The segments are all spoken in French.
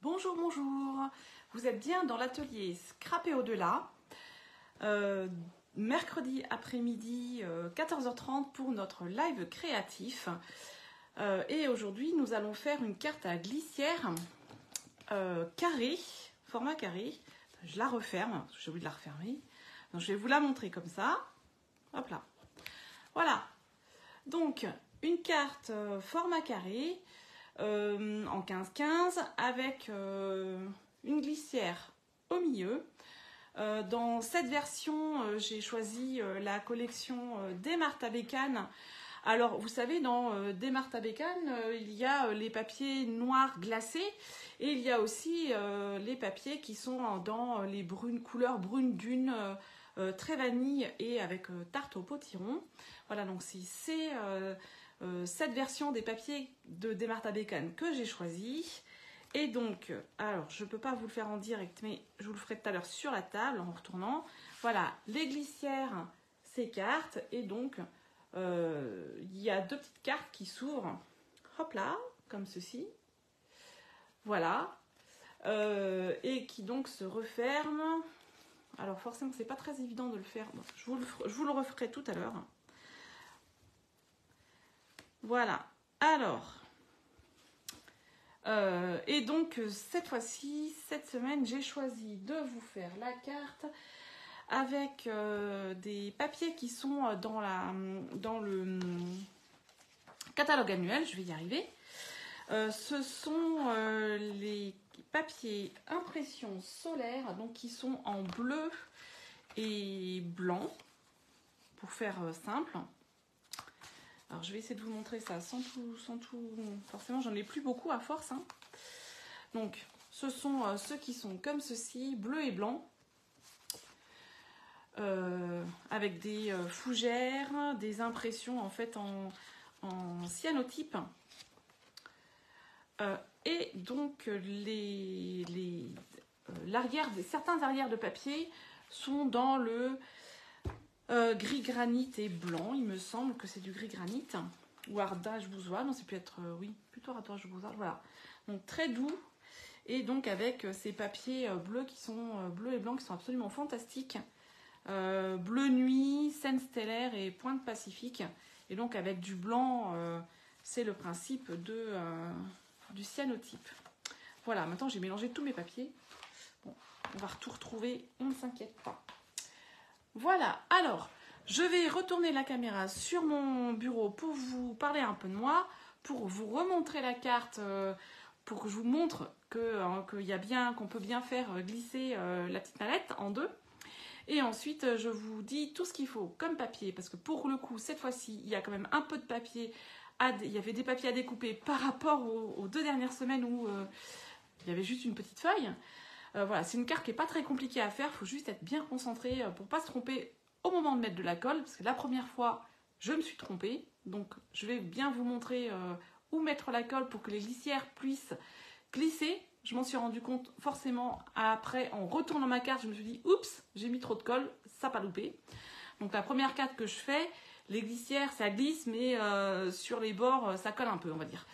Bonjour, bonjour. Vous êtes bien dans l'atelier Scrap et au-delà. Mercredi après-midi 14h30 pour notre live créatif. Et aujourd'hui, nous allons faire une carte à glissière carré, format carré. Je la referme, j'ai oublié de la refermer. Donc, je vais vous la montrer comme ça. Hop là. Voilà. Donc, une carte format carré. En 15-15 avec une glissière au milieu. Dans cette version, j'ai choisi la collection des Martha Bécane. Alors, vous savez, dans des Martha Bécane, il y a les papiers noirs glacés et il y a aussi les papiers qui sont dans les couleurs brunes dune, très vanille et avec tarte au potiron. Voilà, donc c'est cette version des papiers des Martha Bécane que j'ai choisi. Et donc, alors je ne peux pas vous le faire en direct, mais je vous le ferai tout à l'heure sur la table en retournant. Voilà, les glissières s'écartent et donc il y a deux petites cartes qui s'ouvrent. Hop là, comme ceci. Voilà. Et qui donc se referment. Alors forcément, c'est pas très évident de le faire. Bon, je vous le referai tout à l'heure. Voilà, alors, et donc cette fois-ci, cette semaine, j'ai choisi de vous faire la carte avec des papiers qui sont dans le catalogue annuel, je vais y arriver. Ce sont les papiers impression solaire, donc qui sont en bleu et blanc, pour faire simple. Alors, je vais essayer de vous montrer ça sans tout... Forcément, j'en ai plus beaucoup à force. Hein. Donc, ce sont ceux qui sont comme ceci, bleu et blanc. Avec des fougères, des impressions en fait en cyanotype. Et donc, certains arrières de papier sont dans le... gris granit et blanc, il me semble que c'est du gris granit ou ardage bousoir, non c'est peut-être oui, plutôt ardage bousoir, voilà. Donc très doux et donc avec ces papiers bleus qui sont bleus et blancs qui sont absolument fantastiques. Bleu nuit, scène stellaire et pointe pacifique et donc avec du blanc, c'est le principe du cyanotype. Voilà, maintenant j'ai mélangé tous mes papiers. Bon, on va tout retrouver, on ne s'inquiète pas. Voilà, alors, je vais retourner la caméra sur mon bureau pour vous parler un peu de moi, pour vous remontrer la carte, pour que je vous montre qu'on peut bien faire glisser la petite mallette en deux. Et ensuite, je vous dis tout ce qu'il faut comme papier, parce que pour le coup, cette fois-ci, il y a quand même un peu de papier. Il y avait des papiers à découper par rapport aux 2 dernières semaines où il y avait juste une petite feuille. Voilà, c'est une carte qui n'est pas très compliquée à faire, il faut juste être bien concentré pour ne pas se tromper au moment de mettre de la colle, parce que la première fois, je me suis trompée, donc je vais bien vous montrer où mettre la colle pour que les glissières puissent glisser. Je m'en suis rendu compte forcément après, en retournant ma carte, je me suis dit, oups, j'ai mis trop de colle, ça n'a pas loupé. Donc la première carte que je fais, les glissières, ça glisse, mais sur les bords, ça colle un peu, on va dire.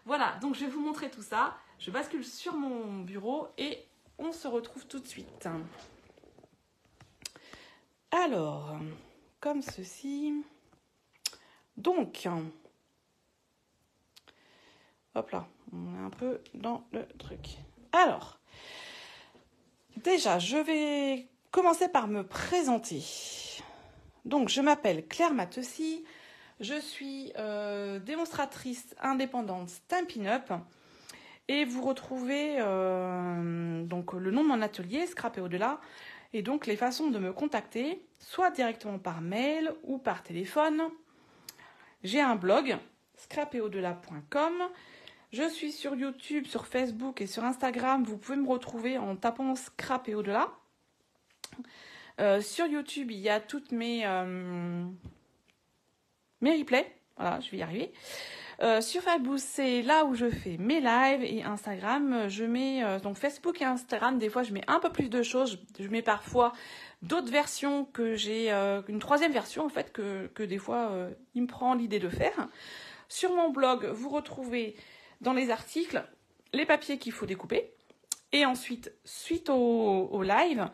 Voilà, donc je vais vous montrer tout ça. Je bascule sur mon bureau et on se retrouve tout de suite. Alors, comme ceci. Donc, hop là, on est un peu dans le truc. Alors, déjà, je vais commencer par me présenter. Donc, je m'appelle Claire Matessy. Je suis démonstratrice indépendante Stampin' Up. Et vous retrouvez donc le nom de mon atelier, Scrap et au-delà, et donc les façons de me contacter, soit directement par mail ou par téléphone. J'ai un blog, scrapeaudelà.com. Je suis sur YouTube, sur Facebook et sur Instagram. Vous pouvez me retrouver en tapant Scrap et au-delà. Sur YouTube, il y a toutes mes replays. Voilà, je vais y arriver. Sur Facebook, c'est là où je fais mes lives, et Instagram, je mets donc Facebook et Instagram, des fois je mets un peu plus de choses, je mets parfois d'autres versions que j'ai, une troisième version en fait que des fois il me prend l'idée de faire. Sur mon blog, vous retrouvez dans les articles les papiers qu'il faut découper, Et ensuite, suite au live,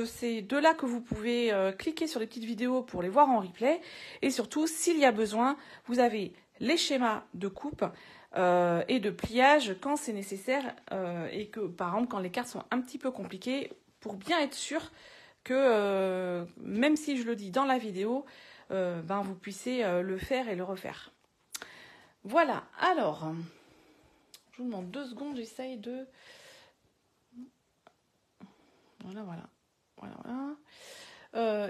c'est de là que vous pouvez cliquer sur les petites vidéos pour les voir en replay. Et surtout, s'il y a besoin, vous avez les schémas de coupe et de pliage quand c'est nécessaire. Et que, par exemple, quand les cartes sont un petit peu compliquées, pour bien être sûr que, même si je le dis dans la vidéo, vous puissiez le faire et le refaire. Voilà, alors, je vous demande 2 secondes, j'essaye de... Voilà.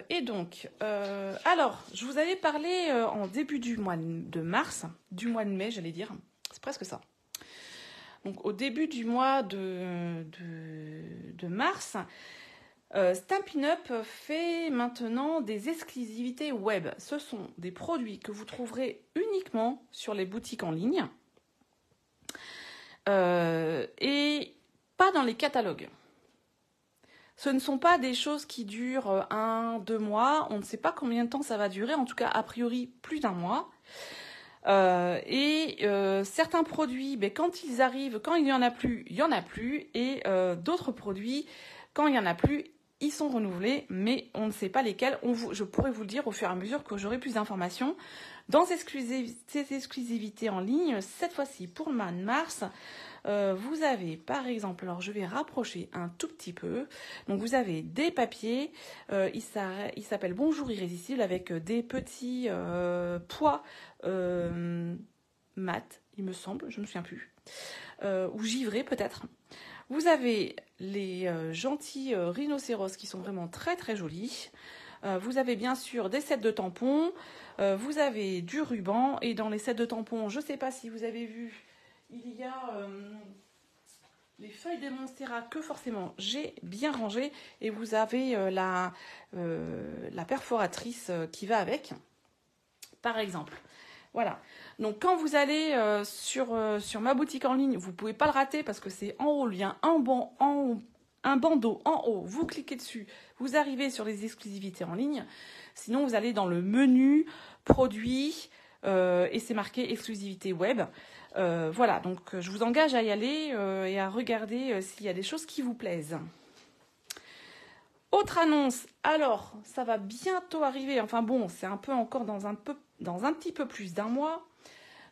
Et donc, alors, je vous avais parlé en début du mois de mars, du mois de mai, j'allais dire, c'est presque ça. Donc, au début du mois de mars, Stampin' Up fait maintenant des exclusivités web. Ce sont des produits que vous trouverez uniquement sur les boutiques en ligne et pas dans les catalogues. Ce ne sont pas des choses qui durent 1, 2 mois. On ne sait pas combien de temps ça va durer. En tout cas, a priori, plus d'1 mois. Certains produits, quand ils arrivent, quand il n'y en a plus, il n'y en a plus. Et d'autres produits, quand il n'y en a plus, ils sont renouvelés. Mais on ne sait pas lesquels. Je pourrais vous le dire au fur et à mesure que j'aurai plus d'informations. Dans ces exclusivités en ligne, cette fois-ci pour le mois de mars, vous avez par exemple, alors je vais rapprocher un tout petit peu, donc vous avez des papiers, il s'appelle Bonjour Irrésistible avec des petits pois mat, il me semble, je ne me souviens plus, ou givrés peut-être. Vous avez les gentils rhinocéros qui sont vraiment très très jolis. Vous avez bien sûr des sets de tampons, vous avez du ruban, et dans les sets de tampons, je ne sais pas si vous avez vu, il y a les feuilles des Monstera que forcément j'ai bien rangées, et vous avez la perforatrice qui va avec, par exemple. Voilà. Donc quand vous allez sur ma boutique en ligne, vous ne pouvez pas le rater parce que c'est en haut, il y a un bandeau en haut, vous cliquez dessus, vous arrivez sur les exclusivités en ligne. Sinon, vous allez dans le menu produits et c'est marqué exclusivité web. Voilà, donc je vous engage à y aller et à regarder s'il y a des choses qui vous plaisent. Autre annonce, alors ça va bientôt arriver, enfin bon, c'est un peu encore dans un petit peu plus d'1 mois.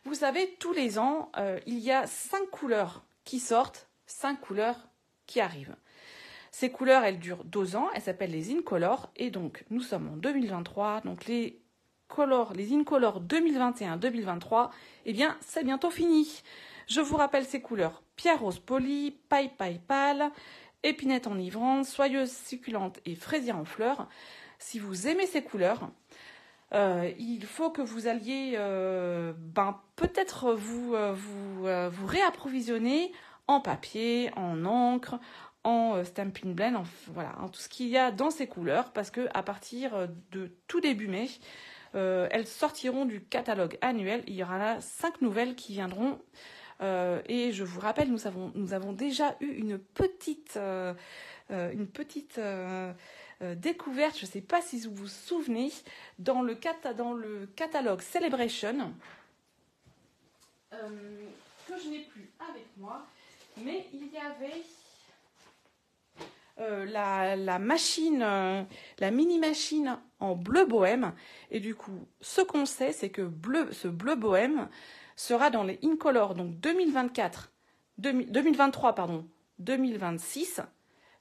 Vous savez, tous les ans, il y a 5 couleurs qui sortent, 5 couleurs qui arrivent. Ces couleurs, elles durent 2 ans, elles s'appellent les Incolor, et donc nous sommes en 2023, donc les Incolor 2021-2023, eh bien c'est bientôt fini. Je vous rappelle ces couleurs: pierre rose polie, paille pâle, épinette enivrante, soyeuse succulente et fraisier en fleurs. Si vous aimez ces couleurs, il faut que vous alliez peut-être vous réapprovisionner en papier, en encre, en Stampin' Blend, voilà, en tout ce qu'il y a dans ces couleurs, parce que à partir de tout début mai, elles sortiront du catalogue annuel. Il y aura là 5 nouvelles qui viendront. Et je vous rappelle, nous avons déjà eu une petite découverte, je ne sais pas si vous vous souvenez, dans le catalogue Celebration, que je n'ai plus avec moi, mais il y avait la machine, la mini machine en bleu bohème, et du coup ce qu'on sait, c'est que ce bleu bohème sera dans les Incolor, donc 2023 pardon, 2026,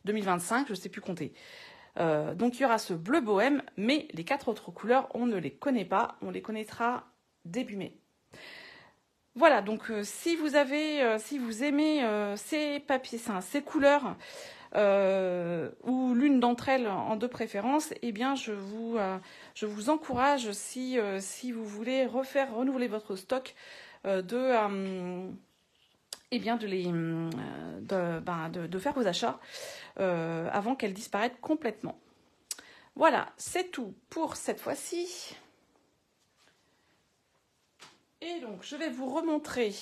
2025, je ne sais plus compter. Donc il y aura ce bleu bohème, mais les 4 autres couleurs, on ne les connaît pas, on les connaîtra début mai. Voilà, donc si vous aimez ces papiers, ces couleurs, ou l'une d'entre elles en de préférence, eh bien je vous encourage, si vous voulez renouveler votre stock, de faire vos achats avant qu'elles disparaissent complètement. Voilà, c'est tout pour cette fois-ci. Et donc, je vais vous remontrer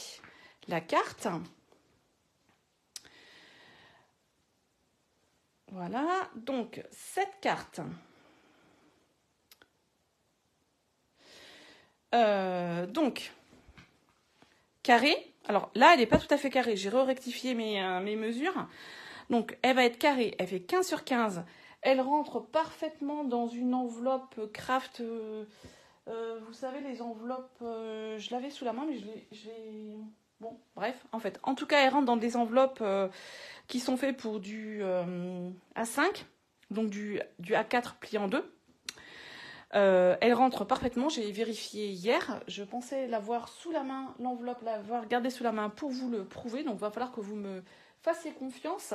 la carte. Voilà, donc cette carte, donc carré, Alors là, elle n'est pas tout à fait carrée. J'ai rectifié mes mesures. Donc, elle va être carrée. Elle fait 15 sur 15. Elle rentre parfaitement dans une enveloppe craft. Vous savez, les enveloppes, je l'avais sous la main, mais je l'ai... Bon, bref, en fait. En tout cas, elle rentre dans des enveloppes qui sont faites pour du A5, donc du A4 plié en deux. Elle rentre parfaitement, j'ai vérifié hier. Je pensais l'avoir sous la main, l'enveloppe, l'avoir gardée sous la main pour vous le prouver. Donc, il va falloir que vous me fassiez confiance.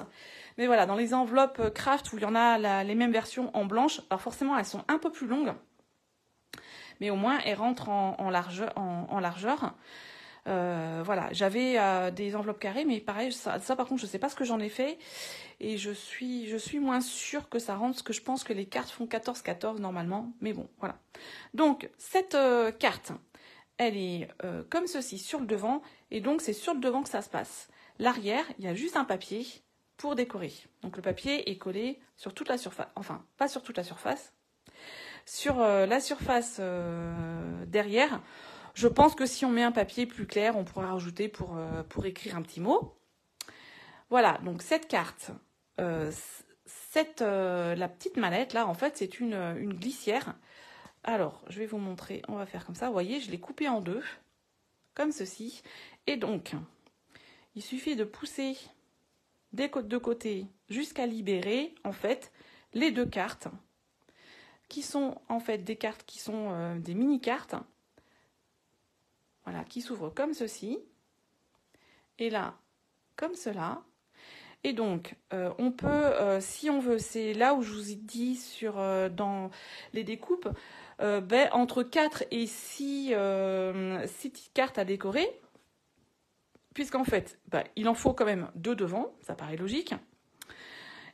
Mais voilà, dans les enveloppes craft où il y en a les mêmes versions en blanche, alors forcément, elles sont un peu plus longues. Mais au moins, elles rentrent en largeur. Voilà, j'avais des enveloppes carrées, mais pareil, ça par contre, je ne sais pas ce que j'en ai fait. Et je suis moins sûre que ça rentre, parce que je pense que les cartes font 14-14 normalement. Mais bon, voilà. Donc, cette carte, elle est comme ceci, sur le devant. Et donc, c'est sur le devant que ça se passe. L'arrière, il y a juste un papier pour décorer. Donc, le papier est collé sur toute la surface. Enfin, pas sur toute la surface. Sur la surface derrière, je pense que si on met un papier plus clair, on pourra rajouter pour écrire un petit mot. Voilà, donc cette carte, la petite mallette là, en fait, c'est une glissière. Alors, je vais vous montrer, on va faire comme ça. Vous voyez, je l'ai coupée en deux, comme ceci. Et donc, il suffit de pousser des deux côtés jusqu'à libérer, en fait, les deux cartes, qui sont en fait des cartes qui sont des mini-cartes. Voilà, qui s'ouvrent comme ceci. Et là, comme cela. Et donc, on peut, si on veut, c'est là où je vous ai dit dans les découpes, entre 4 et 6 petites cartes à décorer. Puisqu'en fait, il en faut quand même 2 devant, ça paraît logique.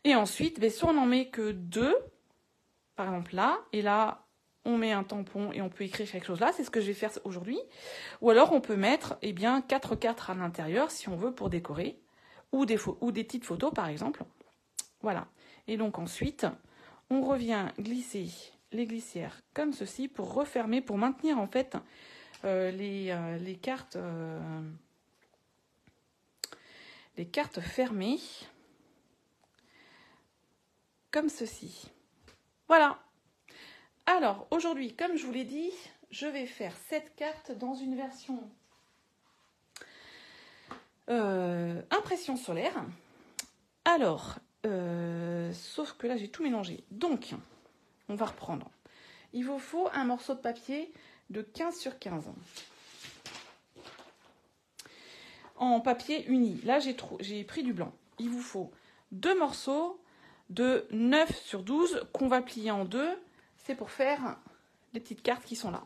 Et ensuite, soit on n'en met que 2, par exemple là, et là, on met un tampon et on peut écrire quelque chose là, c'est ce que je vais faire aujourd'hui. Ou alors on peut mettre 4 cartes à l'intérieur si on veut pour décorer, ou des petites photos par exemple. Voilà. Et donc ensuite, on revient glisser les glissières comme ceci pour refermer, pour maintenir en fait les cartes fermées comme ceci. Voilà. Alors, aujourd'hui, comme je vous l'ai dit, je vais faire cette carte dans une version impression solaire. Alors, sauf que là, j'ai tout mélangé. Donc, on va reprendre. Il vous faut un morceau de papier de 15 sur 15. En papier uni. Là, j'ai pris du blanc. Il vous faut 2 morceaux de 9 sur 12 qu'on va plier en deux. C'est pour faire les petites cartes qui sont là.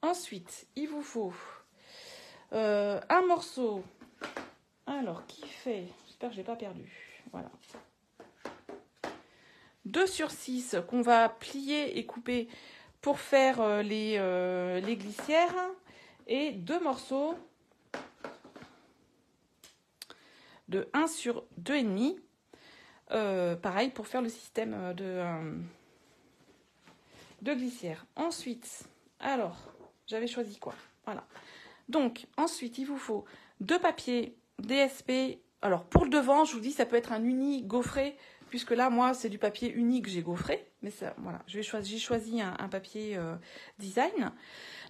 Ensuite, il vous faut un morceau, alors qui fait, j'espère que je ne l'ai pas perdu, voilà, 2 sur 6 qu'on va plier et couper pour faire les glissières, et 2 morceaux de 1 sur 2,5, pareil pour faire le système de glissière. Ensuite, alors, j'avais choisi quoi? Voilà. Donc, ensuite, il vous faut 2 papiers DSP. Alors, pour le devant, je vous dis, ça peut être un uni gaufré, puisque là, moi, c'est du papier uni que j'ai gaufré. Mais ça, voilà, j'ai choisi un papier design.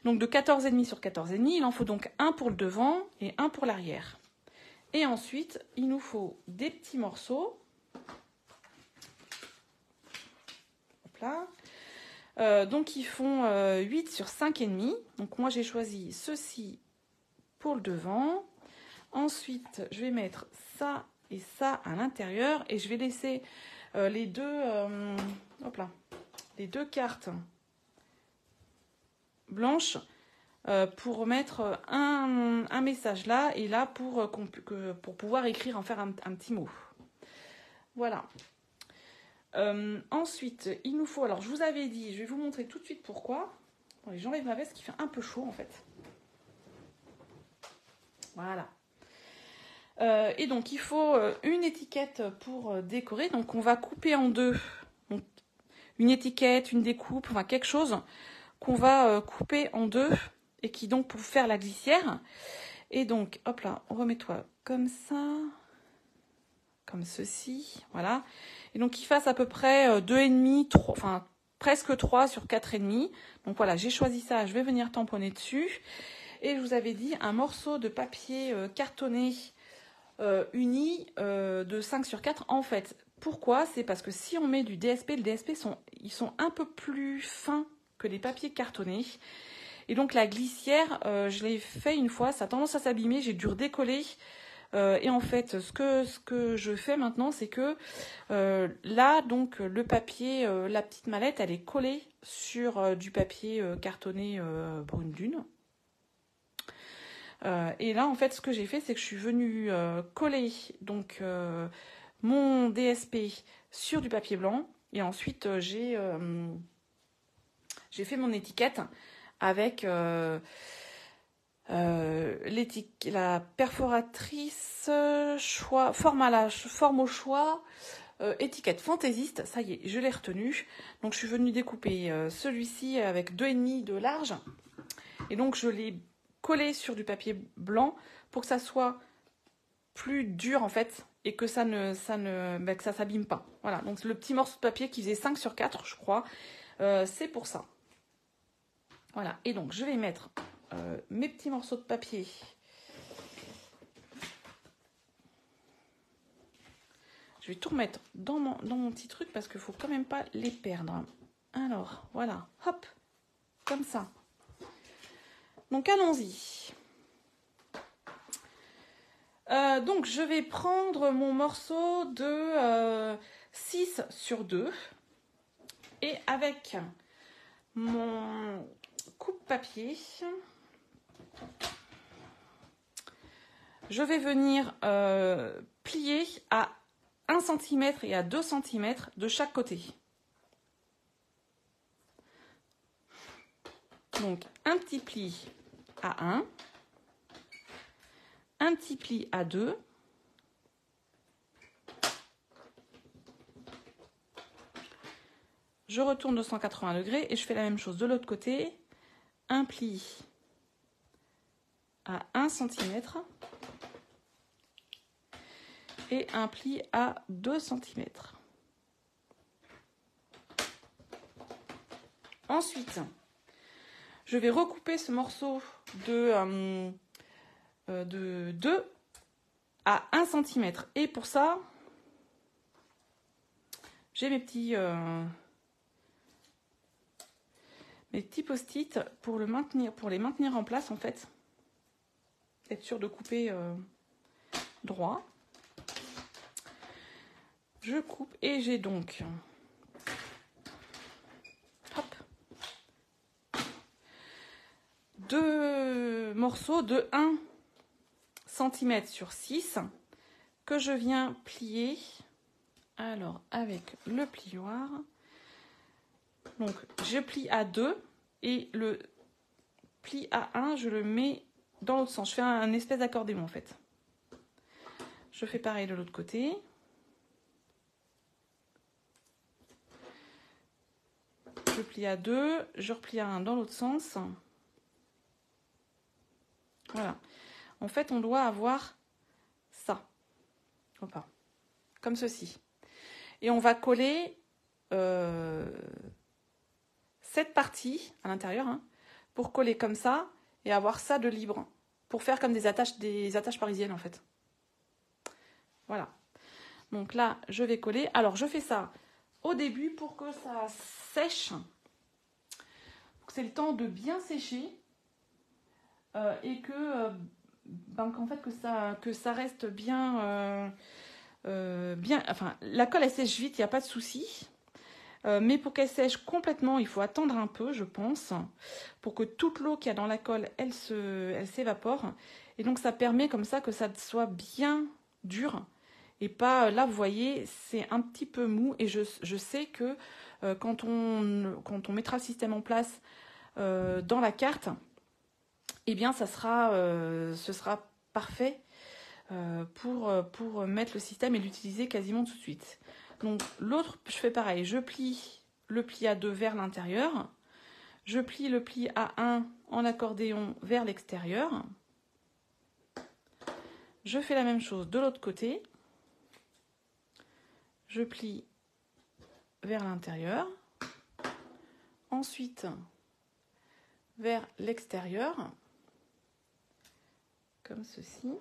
Donc, de 14,5 sur 14,5. Il en faut donc un pour le devant et un pour l'arrière. Et ensuite, il nous faut des petits morceaux. Hop là. Donc ils font 8 sur 5,5. Donc moi j'ai choisi ceci pour le devant. Ensuite je vais mettre ça et ça à l'intérieur. Et je vais laisser les deux cartes blanches pour mettre un message là. Et là pour pouvoir écrire, en faire un petit mot. Voilà. Ensuite, il nous faut, alors je vous avais dit, je vais vous montrer tout de suite pourquoi. Attendez, j'enlève ma veste qui fait un peu chaud en fait. Voilà. Et donc il faut une étiquette pour décorer. Donc on va couper en deux. Donc, une étiquette, une découpe, enfin quelque chose qu'on va couper en deux et qui donc pour faire la glissière. Et donc, hop là, remets-toi comme ça, comme ceci, voilà. Et donc, qu'il fasse à peu près 2,5, 3, enfin presque 3 sur 4,5. Donc voilà, j'ai choisi ça, je vais venir tamponner dessus. Et je vous avais dit un morceau de papier cartonné uni de 5 sur 4. En fait, pourquoi? C'est parce que si on met du DSP, le DSP, ils sont un peu plus fins que les papiers cartonnés. Et donc la glissière, je l'ai fait une fois, ça a tendance à s'abîmer, j'ai dû redécoller. Et en fait, ce que je fais maintenant, c'est que là, donc le papier, la petite mallette, elle est collée sur du papier cartonné brune dune. Et là, en fait, ce que j'ai fait, c'est que je suis venue coller donc mon DSP sur du papier blanc. Et ensuite, j'ai fait mon étiquette avec la perforatrice forme au choix, étiquette fantaisiste. Ça y est, je l'ai retenu. Donc, je suis venue découper celui-ci avec 2,5 de large. Et donc, je l'ai collé sur du papier blanc pour que ça soit plus dur en fait et que ça s'abîme pas. Voilà, donc le petit morceau de papier qui faisait 5 sur 4 je crois, c'est pour ça. Voilà, et donc je vais mettre mes petits morceaux de papier. Je vais tout remettre dans mon petit truc parce qu'il ne faut quand même pas les perdre. Alors, voilà, hop, comme ça. Donc allons-y. Donc je vais prendre mon morceau de 6 sur 2 et avec mon coupe-papier, je vais venir plier à 1 cm et à 2 cm de chaque côté. Donc un petit pli à 1, un petit pli à 2, je retourne de 180 degrés et je fais la même chose de l'autre côté, un pli à 1 cm et un pli à 2 cm. Ensuite, je vais recouper ce morceau de 2 à 1 cm. Et pour ça, j'ai mes petits post-it pour les maintenir en place en fait. Être sûr de couper droit. Je coupe et j'ai donc deux morceaux de 1 cm sur 6 que je viens plier. Alors avec le plioir, donc je plie à 2 et le pli à 1 je le mets dans l'autre sens. Je fais un espèce d'accordéon en fait. Je fais pareil de l'autre côté. Je plie à 2, je replie à 1 dans l'autre sens. Voilà. En fait, on doit avoir ça. Hop, comme ceci. Et on va coller cette partie à l'intérieur pour coller comme ça et avoir ça de libre. Pour faire comme des attaches parisiennes en fait. Voilà. Donc là, je vais coller. Alors, je fais ça au début pour que ça sèche. Pour que c'est le temps de bien sécher. Et que, qu'en fait, que ça reste bien... enfin, la colle, elle sèche vite, il n'y a pas de souci. Mais pour qu'elle sèche complètement, il faut attendre un peu, je pense, pour que toute l'eau qu'il y a dans la colle, elle s'évapore. Et donc, ça permet comme ça que ça soit bien dur. Et pas, là, vous voyez, c'est un petit peu mou. Et je sais que quand on mettra le système en place dans la carte, eh bien, ce sera parfait pour mettre le système et l'utiliser quasiment tout de suite. Donc l'autre, je fais pareil, je plie le pli à 2 vers l'intérieur, je plie le pli à 1 en accordéon vers l'extérieur. je fais la même chose de l'autre côté. Je plie vers l'intérieur. Ensuite, vers l'extérieur, comme ceci.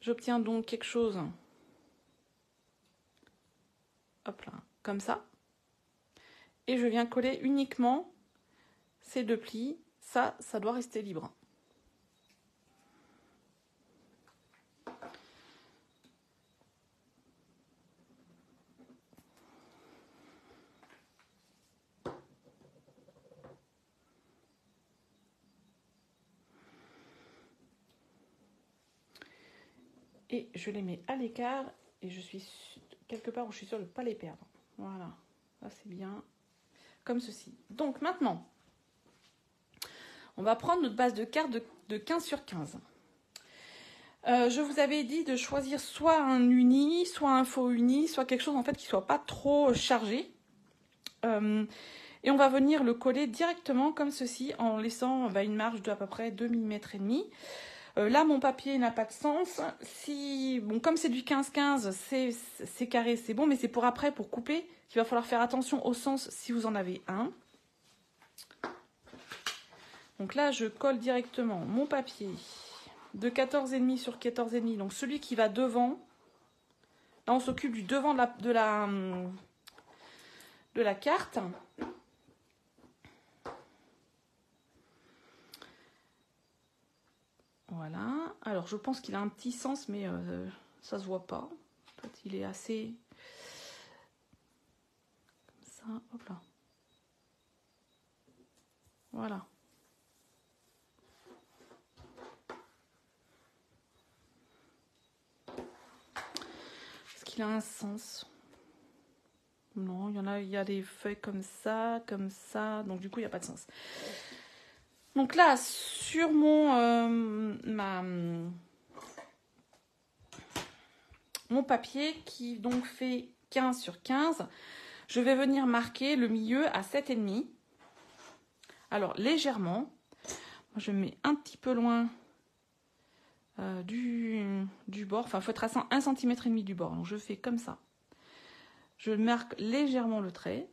J'obtiens donc quelque chose, hop là, comme ça. Et je viens coller uniquement ces deux plis. Ça doit rester libre. Et je les mets à l'écart et je suis quelque part où je suis sûre de ne pas les perdre. Voilà, ça c'est bien, comme ceci. Donc maintenant, on va prendre notre base de carte de 15 sur 15. Je vous avais dit de choisir soit un uni, soit un faux uni, soit quelque chose en fait qui ne soit pas trop chargé. Et on va venir le coller directement comme ceci en laissant une marge de à peu près 2 mm et demi. Là, mon papier n'a pas de sens. Comme c'est du 15-15, c'est carré, c'est bon, mais c'est pour après, pour couper, qu'il va falloir faire attention au sens si vous en avez un. Donc là, je colle directement mon papier de 14,5 sur 14,5, donc celui qui va devant. Là, on s'occupe du devant de la carte. Voilà. Alors, je pense qu'il a un petit sens, mais ça se voit pas. En fait, il est assez... Comme ça, hop là. Voilà. Est-ce qu'il a un sens? Non, il y a des feuilles comme ça, donc du coup, il n'y a pas de sens. Donc là, sur mon papier qui donc fait 15 sur 15, je vais venir marquer le milieu à 7,5. Alors légèrement, je mets un petit peu loin du bord, enfin il faut être à 1,5 cm du bord, donc je fais comme ça. Je marque légèrement le trait.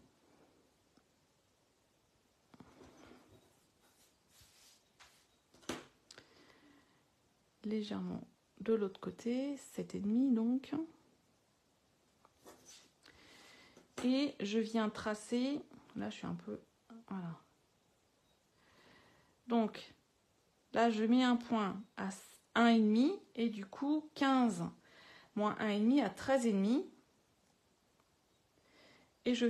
Légèrement de l'autre côté, 7,5 donc. Et je viens tracer, là je suis un peu, voilà. Donc là je mets un point à 1,5 et du coup 15 moins 1,5 à 13,5. Et je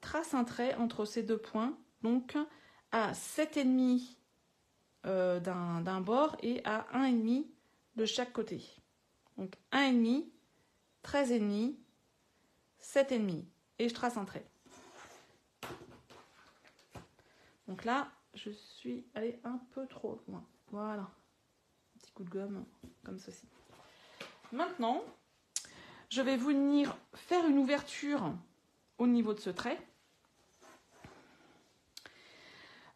trace un trait entre ces deux points, donc à 7,5 d'un bord et à 1,5 de chaque côté. Donc 1,5, 13,5, 7,5. Et je trace un trait. Donc là, je suis allée un peu trop loin. Voilà. Un petit coup de gomme, comme ceci. Maintenant, je vais venir faire une ouverture au niveau de ce trait.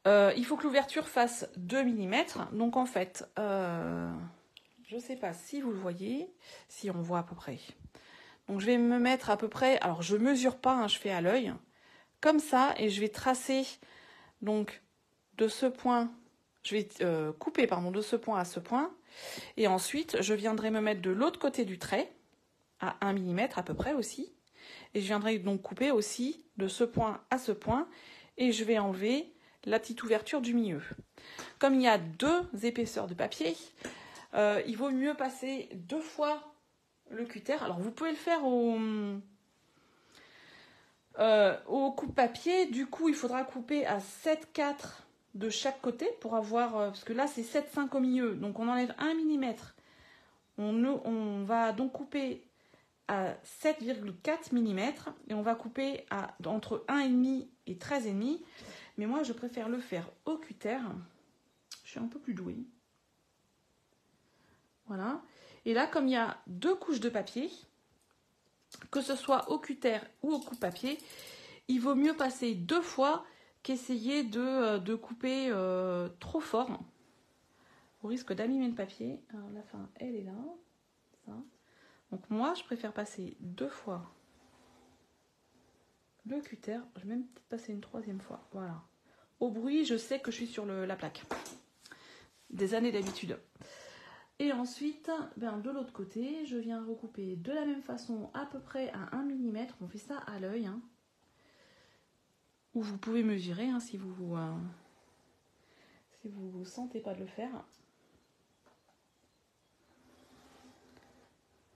Il faut que l'ouverture fasse 2 mm. Donc en fait, je ne sais pas si vous le voyez, si on voit à peu près. Donc je vais me mettre à peu près, alors je ne mesure pas, hein, je fais à l'œil, comme ça, et je vais tracer donc de ce point, je vais couper pardon, de ce point à ce point, et ensuite je viendrai me mettre de l'autre côté du trait, à 1 mm à peu près aussi, et je viendrai donc couper aussi de ce point à ce point, et je vais enlever la petite ouverture du milieu. Comme il y a 2 épaisseurs de papier, il vaut mieux passer 2 fois le cutter. Alors vous pouvez le faire au coupe-papier. Du coup, il faudra couper à 7,4 de chaque côté pour avoir, parce que là c'est 7,5 au milieu, donc on enlève 1 mm. On va donc couper à 7,4 mm et on va couper entre 1,5 et 13,5. Mais moi, je préfère le faire au cutter. Je suis un peu plus douée. Voilà. Et là, comme il y a 2 couches de papier, que ce soit au cutter ou au coupe-papier, il vaut mieux passer 2 fois qu'essayer de couper trop fort, au risque d'abîmer le papier. Alors la fin, elle est là. Ça. Donc moi, je préfère passer 2 fois le cutter. Je vais même peut-être passer une 3e fois. Voilà. Au bruit, je sais que je suis sur la plaque. Des années d'habitude. Et ensuite, de l'autre côté, je viens recouper de la même façon, à peu près à 1 mm. On fait ça à l'œil. Hein. Ou vous pouvez mesurer hein, si vous sentez pas de le faire.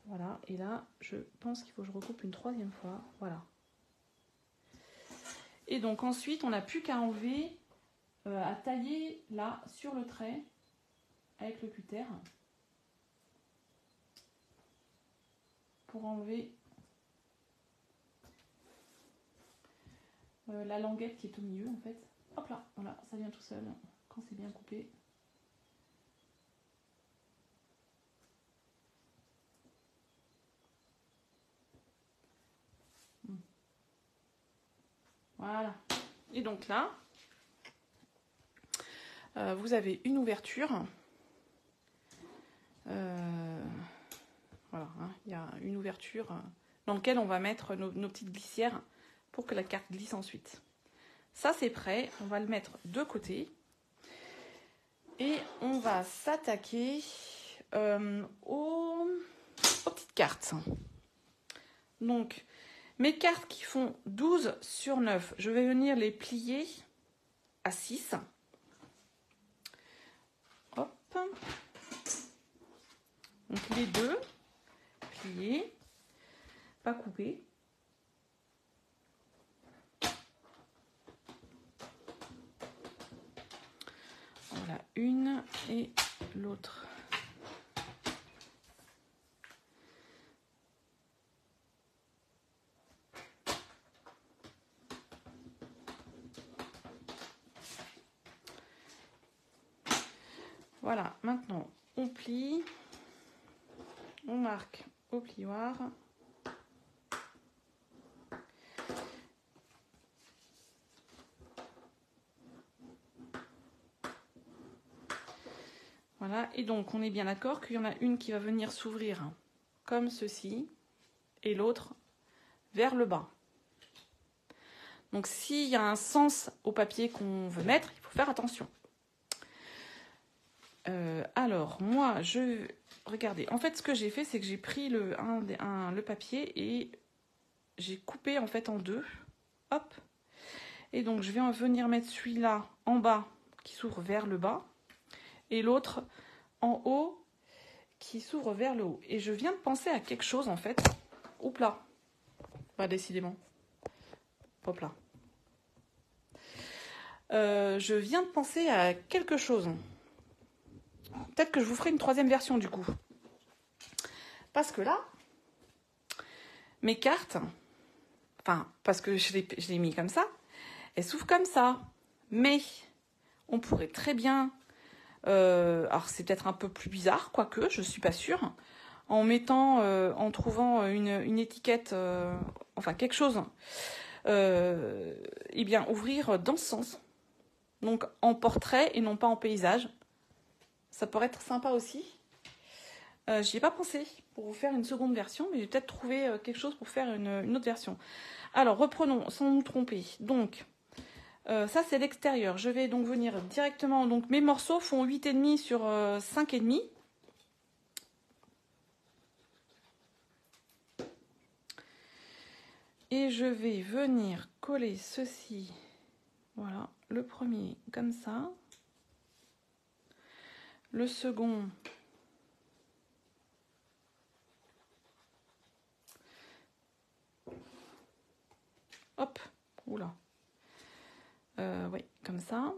Voilà, et là, je pense qu'il faut que je recoupe une 3e fois. Voilà. Et donc ensuite, on n'a plus qu'à enlever, à tailler là, sur le trait, avec le cutter. Pour enlever la languette qui est au milieu, en fait. Hop là, voilà, ça vient tout seul, quand c'est bien coupé. Voilà. Et donc là, vous avez une ouverture. Voilà, hein, il y a une ouverture dans laquelle on va mettre nos petites glissières pour que la carte glisse ensuite. Ça, c'est prêt. On va le mettre de côté. Et on va s'attaquer aux petites cartes. Donc, mes cartes qui font 12 sur 9, je vais venir les plier à 6. Hop. Donc, les deux, pliés, pas coupés. Voilà, une et l'autre. Voilà, maintenant on plie, on marque au plioir. Voilà, et donc on est bien d'accord qu'il y en a une qui va venir s'ouvrir comme ceci et l'autre vers le bas. Donc s'il y a un sens au papier qu'on veut mettre, il faut faire attention. Alors, moi, regardez, en fait, ce que j'ai fait, c'est que j'ai pris le papier et j'ai coupé, en fait, en deux. Hop. Et donc, je vais venir mettre celui-là en bas, qui s'ouvre vers le bas, et l'autre en haut, qui s'ouvre vers le haut. Et je viens de penser à quelque chose, en fait. Oups là. Bah, décidément. Hop là. Je viens de penser à quelque chose. Peut-être que je vous ferai une 3e version du coup. Parce que là, mes cartes, enfin, parce que je l'ai mis comme ça, elles s'ouvrent comme ça. Mais on pourrait très bien, alors c'est peut-être un peu plus bizarre, quoique, je ne suis pas sûre, en trouvant une étiquette, enfin quelque chose, et bien ouvrir dans ce sens. Donc en portrait et non pas en paysage. Ça pourrait être sympa aussi. J'y ai pas pensé pour vous faire une seconde version, mais j'ai peut-être trouvé quelque chose pour faire une autre version. Alors, reprenons sans nous tromper. Donc, ça, c'est l'extérieur. Je vais donc venir directement... Donc, mes morceaux font 8,5 sur 5,5. Et je vais venir coller ceci. Voilà, le premier comme ça. Le second... Hop, oula. Oui, comme ça.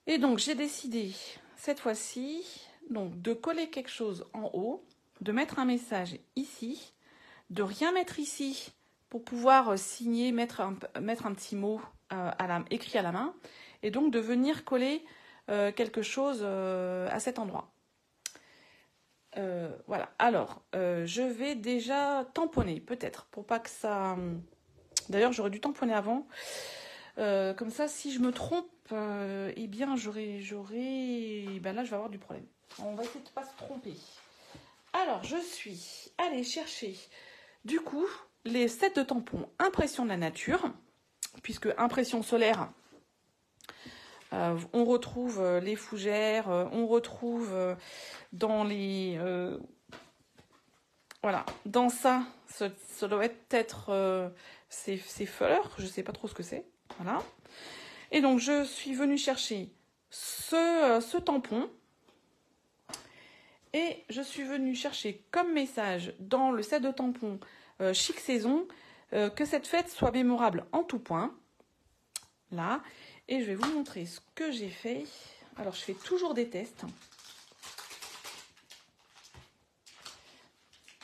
Et donc, j'ai décidé, cette fois-ci, donc de coller quelque chose en haut, de mettre un message ici, de rien mettre ici pour pouvoir signer, mettre un petit mot écrit à la main, et donc de venir coller quelque chose à cet endroit. Voilà. Alors, je vais déjà tamponner, peut-être, pour pas que ça... D'ailleurs, j'aurais dû tamponner avant. Comme ça, si je me trompe, eh bien, ben là, je vais avoir du problème. On va essayer de ne pas se tromper. Alors, je suis allée chercher, du coup, les sets de tampons Impression de la nature, puisque impression solaire, on retrouve les fougères, on retrouve dans les... voilà, dans ça doit être ces fleurs, je ne sais pas trop ce que c'est. Voilà. Et donc, je suis venue chercher ce tampon. Et je suis venue chercher comme message dans le set de tampons Chic Saison que cette fête soit mémorable en tout point. Là. Et je vais vous montrer ce que j'ai fait. Alors, je fais toujours des tests.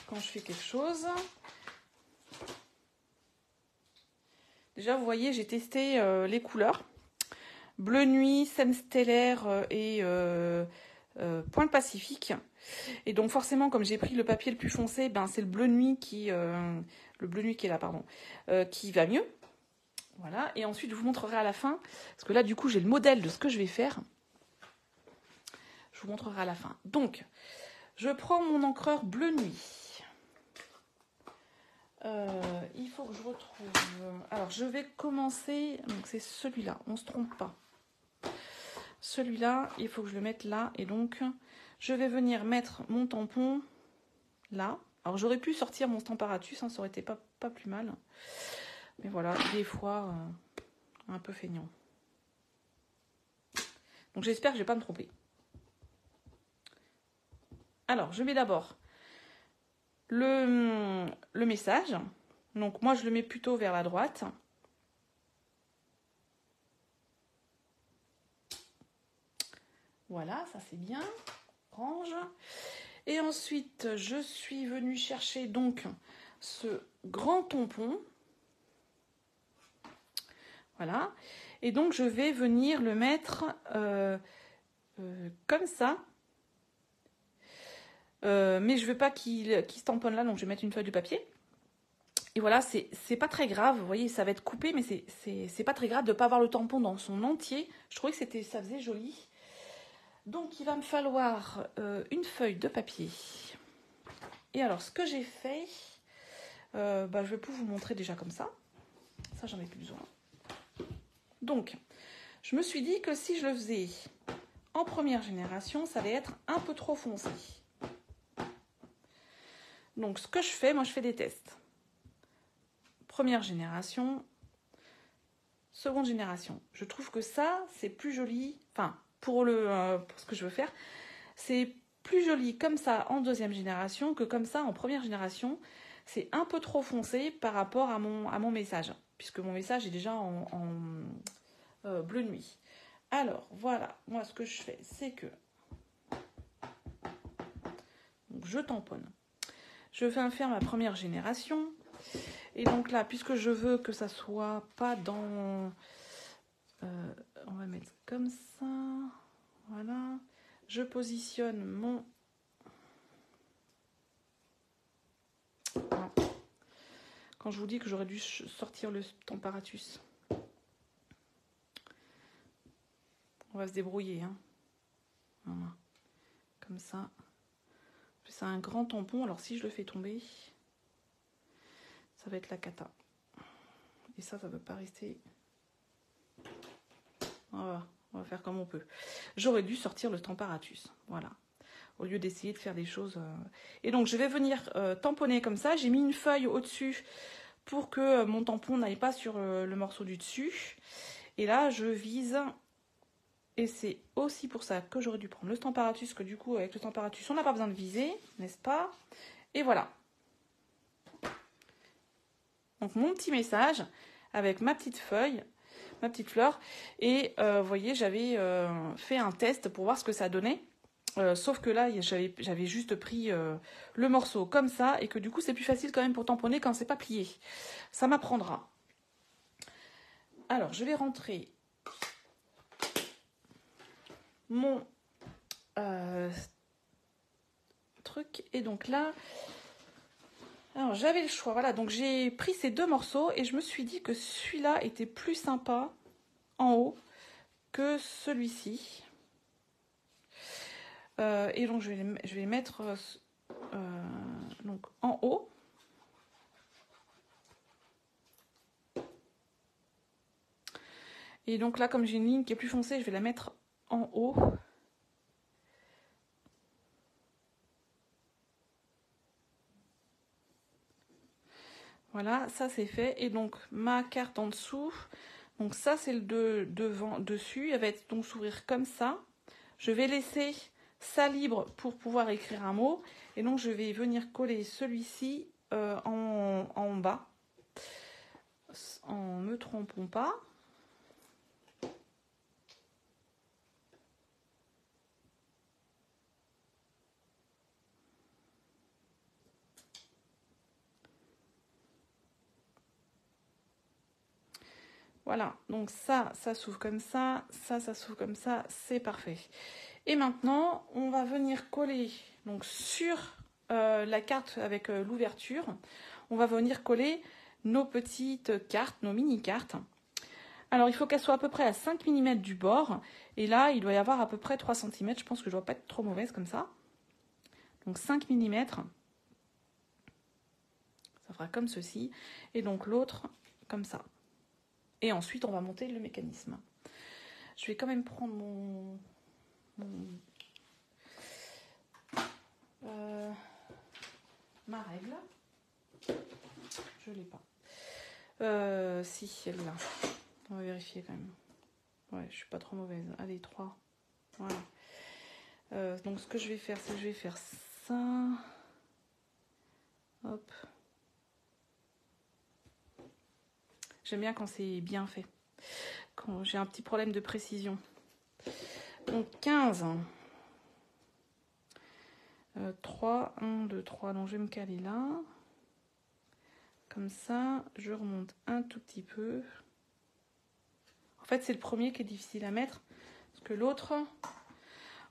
Quand je fais quelque chose. Déjà, vous voyez, j'ai testé les couleurs. Bleu nuit, scène stellaire et pointe pacifique. Et donc forcément, comme j'ai pris le papier le plus foncé, ben c'est le bleu nuit qui est là, pardon, qui va mieux. Voilà. Et ensuite, je vous montrerai à la fin, parce que là, du coup, j'ai le modèle de ce que je vais faire. Je vous montrerai à la fin. Donc, je prends mon encreur bleu nuit. Il faut que je retrouve... Alors, je vais commencer... Donc, c'est celui-là. On ne se trompe pas. Celui-là, il faut que je le mette là. Et donc, je vais venir mettre mon tampon là. Alors, j'aurais pu sortir mon Stamparatus, hein, ça aurait été pas plus mal. Mais voilà, des fois, un peu feignant. Donc, j'espère que je ne vais pas me tromper. Alors, je mets d'abord le message. Donc, moi, je le mets plutôt vers la droite. Voilà, ça c'est bien. Range. Et ensuite, je suis venue chercher donc ce grand tampon. Voilà. Et donc, je vais venir le mettre comme ça. Mais je ne veux pas qu'il se tamponne là, donc je vais mettre une feuille de papier. Et voilà, c'est pas très grave. Vous voyez, ça va être coupé, mais c'est pas très grave de ne pas avoir le tampon dans son entier. Je trouvais que ça faisait joli. Donc, il va me falloir une feuille de papier. Et alors, ce que j'ai fait, je vais pouvoir vous montrer déjà comme ça. Ça, j'en ai plus besoin. Donc, je me suis dit que si je le faisais en première génération, ça allait être un peu trop foncé. Donc, ce que je fais, moi, je fais des tests. Première génération, seconde génération. Je trouve que ça, c'est plus joli. Enfin, pour ce que je veux faire, c'est plus joli comme ça en deuxième génération que comme ça en première génération. C'est un peu trop foncé par rapport à mon message, puisque mon message est déjà en bleu nuit. Alors, voilà, moi, ce que je fais, c'est que donc, je tamponne. Je vais faire ma première génération. Et donc là, puisque je veux que ça soit pas dans... on va mettre comme ça. Voilà. Je positionne mon... Voilà. Quand je vous dis que j'aurais dû sortir le Stamparatus. On va se débrouiller. Hein. Voilà. Comme ça. C'est un grand tampon. Alors si je le fais tomber... ça va être la cata. Et ça ne veut pas rester. Voilà, on va faire comme on peut. J'aurais dû sortir le Stamparatus. Voilà. Au lieu d'essayer de faire des choses. Et donc, je vais venir tamponner comme ça. J'ai mis une feuille au-dessus pour que mon tampon n'aille pas sur le morceau du dessus. Et là, je vise. Et c'est aussi pour ça que j'aurais dû prendre le Stamparatus, que du coup, avec le Stamparatus, on n'a pas besoin de viser, n'est-ce pas? Et voilà. Donc mon petit message avec ma petite feuille, ma petite fleur. Et vous voyez, j'avais fait un test pour voir ce que ça donnait. Sauf que là, j'avais juste pris le morceau comme ça. Et que du coup, c'est plus facile quand même pour tamponner quand c'est pas plié. Ça m'apprendra. Alors, je vais rentrer mon truc. Et donc là, alors j'avais le choix. Voilà, donc j'ai pris ces deux morceaux et je me suis dit que celui-là était plus sympa en haut que celui-ci. Et donc je vais les mettre donc en haut. Et donc là, comme j'ai une ligne qui est plus foncée, je vais la mettre en haut. Voilà, ça c'est fait. Et donc ma carte en dessous, donc ça c'est le devant, dessus, elle va être donc s'ouvrir comme ça. Je vais laisser ça libre pour pouvoir écrire un mot. Et donc je vais venir coller celui-ci en bas, en me trompant pas. Voilà, donc ça s'ouvre comme ça s'ouvre comme ça, c'est parfait. Et maintenant, on va venir coller donc sur la carte avec l'ouverture. On va venir coller nos petites cartes, nos mini-cartes. Alors, il faut qu'elles soient à peu près à 5 mm du bord. Et là, il doit y avoir à peu près 3 cm. Je pense que je ne dois pas être trop mauvaise comme ça. Donc, 5 mm. Ça fera comme ceci. Et donc, l'autre, comme ça. Et ensuite, on va monter le mécanisme. Je vais quand même prendre ma règle. Je l'ai pas. Si, elle est là. On va vérifier quand même. Ouais, je suis pas trop mauvaise. Allez, 3. Voilà. Donc, ce que je vais faire, c'est que je vais faire ça. Hop. J'aime bien quand c'est bien fait. Quand j'ai un petit problème de précision. Donc 15. 3, 1, 2, 3. Donc je vais me caler là. Comme ça, je remonte un tout petit peu. En fait, c'est le premier qui est difficile à mettre. Parce que l'autre,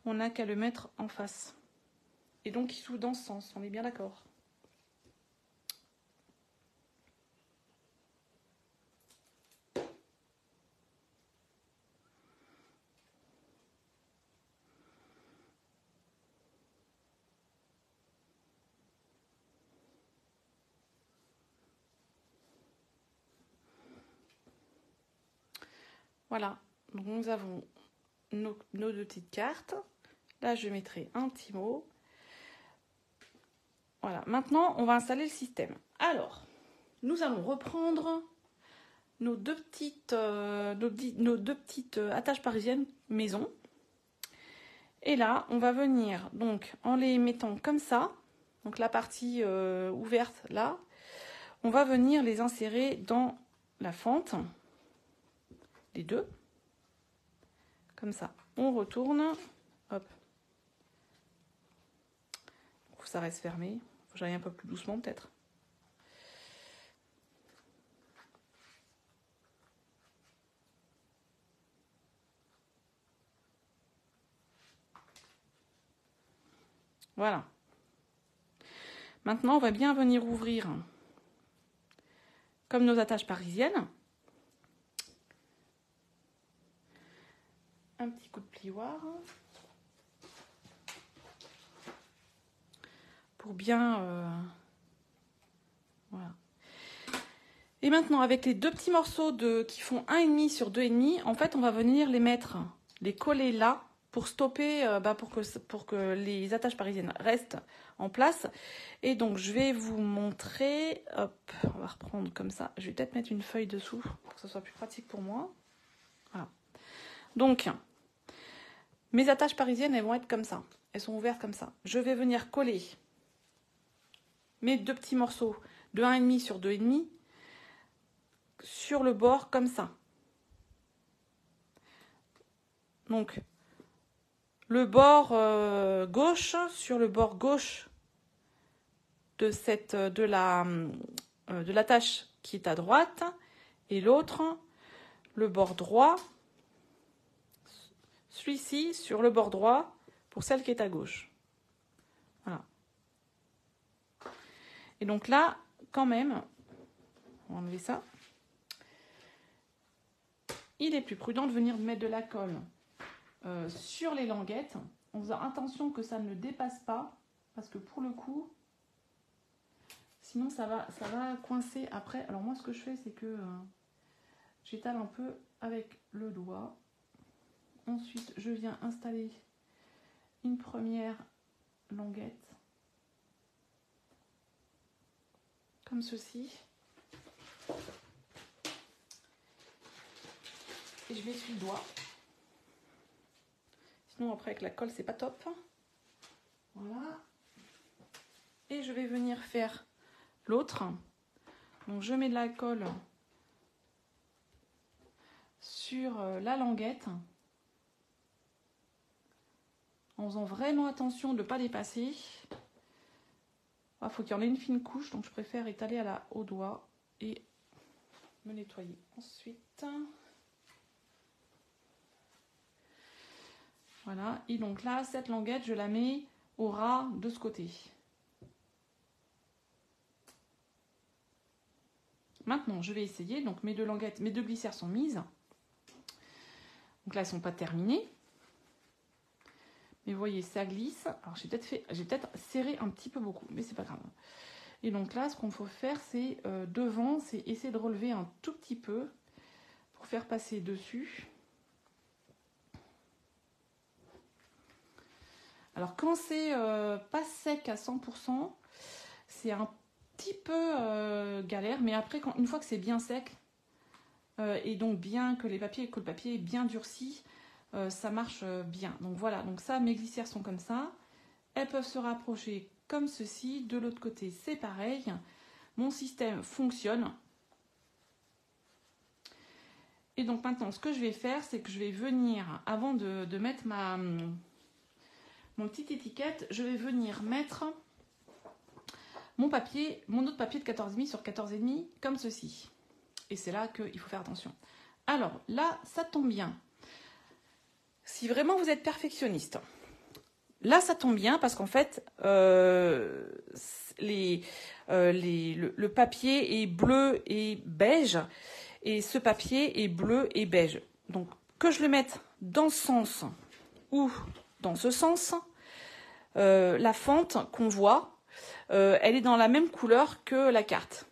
on n'a qu'à le mettre en face. Et donc, il s'ouvre dans ce sens. On est bien d'accord ? Voilà, donc nous avons nos deux petites cartes. Là, je mettrai un petit mot. Voilà, maintenant, on va installer le système. Alors, nous allons reprendre nos deux petites attaches parisiennes maison. Et là, on va venir, donc, en les mettant comme ça, donc la partie ouverte, là, on va venir les insérer dans la fente. Les deux, comme ça. On retourne, hop. Faut que ça reste fermé. Faut que j'aille un peu plus doucement peut-être. Voilà. Maintenant, on va bien venir ouvrir comme nos attaches parisiennes. Un petit coup de plioir. Pour bien... voilà. Et maintenant, avec les deux petits morceaux qui font 1,5 sur 2,5, en fait, on va venir les coller là pour stopper, pour que les attaches parisiennes restent en place. Et donc, je vais vous montrer... Hop, on va reprendre comme ça. Je vais peut-être mettre une feuille dessous pour que ce soit plus pratique pour moi. Voilà. Donc, mes attaches parisiennes, elles vont être comme ça. Elles sont ouvertes comme ça. Je vais venir coller mes deux petits morceaux de 1,5 sur 2,5 sur le bord comme ça. Donc, le bord gauche sur le bord gauche de l'attache qui est à droite et l'autre, le bord droit, celui-ci sur le bord droit pour celle qui est à gauche. Voilà. Et donc là, quand même, on va enlever ça. Il est plus prudent de venir mettre de la colle sur les languettes en faisant attention que ça ne dépasse pas, parce que pour le coup, sinon ça va coincer après. Alors moi, ce que je fais, c'est que j'étale un peu avec le doigt. Ensuite, je viens installer une première languette, comme ceci. Et je vais essuyer le doigt. Sinon, après, avec la colle, c'est pas top. Voilà. Et je vais venir faire l'autre. Donc, je mets de la colle sur la languette. En faisant vraiment attention de ne pas dépasser. Il faut qu'il y en ait une fine couche, donc je préfère étaler au doigt et me nettoyer. Ensuite, voilà. Et donc là, cette languette, je la mets au ras de ce côté. Maintenant, je vais essayer. Donc mes deux languettes, mes deux glissières sont mises. Donc là, elles ne sont pas terminées. Mais vous voyez, ça glisse. Alors, j'ai peut-être serré un petit peu beaucoup, mais c'est pas grave. Et donc là, ce qu'on faut faire, c'est devant, c'est essayer de relever un tout petit peu pour faire passer dessus. Alors, quand c'est pas sec à 100%, c'est un petit peu galère. Mais après, une fois que c'est bien sec, et donc bien que le papier est bien durci, ça marche bien. Donc voilà, donc ça, mes glissières sont comme ça. Elles peuvent se rapprocher comme ceci. De l'autre côté, c'est pareil. Mon système fonctionne. Et donc maintenant, ce que je vais faire, c'est que je vais venir, avant de mettre mon petite étiquette, je vais venir mettre mon autre papier de 14,5 sur 14,5, comme ceci. Et c'est là qu'il faut faire attention. Alors là, ça tombe bien. Si vraiment vous êtes perfectionniste, là ça tombe bien parce qu'en fait, le papier est bleu et beige et ce papier est bleu et beige. Donc que je le mette dans ce sens ou dans ce sens, la fente qu'on voit, elle est dans la même couleur que la carte.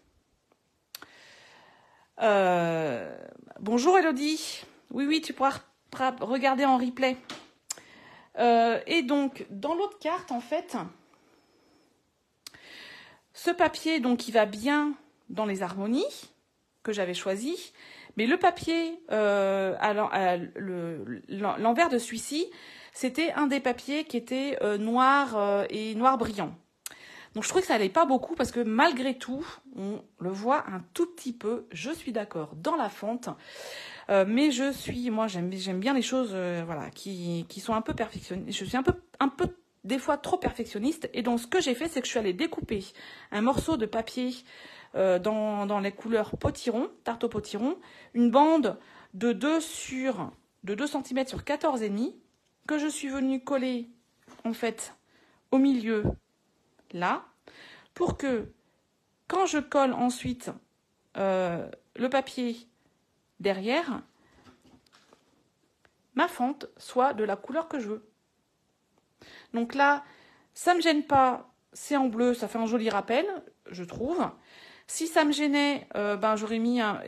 Bonjour Elodie. Oui, tu pourras regarder en replay. Et donc, dans l'autre carte, en fait, ce papier, donc, il va bien dans les harmonies que j'avais choisies, mais le papier, l'envers de celui-ci, c'était un des papiers qui était noir et noir brillant. Donc, je trouvais que ça n'allait pas beaucoup parce que malgré tout, on le voit un tout petit peu, je suis d'accord, dans la fente. Mais moi j'aime bien les choses voilà, qui sont un peu perfectionnistes. Je suis un peu des fois trop perfectionniste. Et donc ce que j'ai fait, c'est que je suis allée découper un morceau de papier dans les couleurs potiron, tarte au potiron, une bande de 2 cm sur 14,5 que je suis venue coller en fait au milieu là, pour que quand je colle ensuite le papier derrière, ma fente soit de la couleur que je veux. Donc là, ça ne me gêne pas, c'est en bleu, ça fait un joli rappel, je trouve. Si ça me gênait, j'aurais mis un...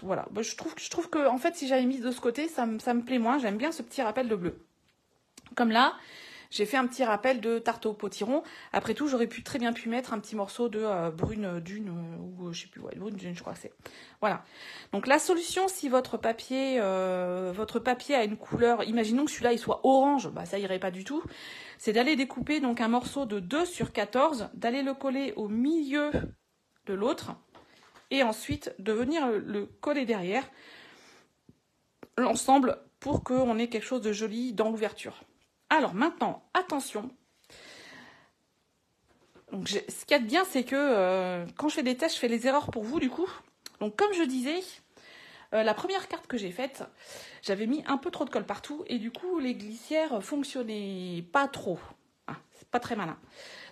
Voilà, je trouve que en fait, si j'avais mis de ce côté, ça me plaît moins, j'aime bien ce petit rappel de bleu. Comme là, j'ai fait un petit rappel de tarte au potiron. Après tout, j'aurais très bien pu mettre un petit morceau de brune dune, ou je sais plus, brune dune, je crois que c'est. Voilà. Donc la solution, si votre papier a une couleur, imaginons que celui-là il soit orange, ça irait pas du tout, c'est d'aller découper donc un morceau de 2 sur 14, d'aller le coller au milieu de l'autre, et ensuite de venir le coller derrière l'ensemble pour qu'on ait quelque chose de joli dans l'ouverture. Alors maintenant, attention. Donc, ce qu'il y a de bien, c'est que quand je fais des tests, je fais les erreurs pour vous du coup. Donc comme je disais, la première carte que j'ai faite, j'avais mis un peu trop de colle partout et du coup les glissières fonctionnaient pas trop. C'est pas très malin.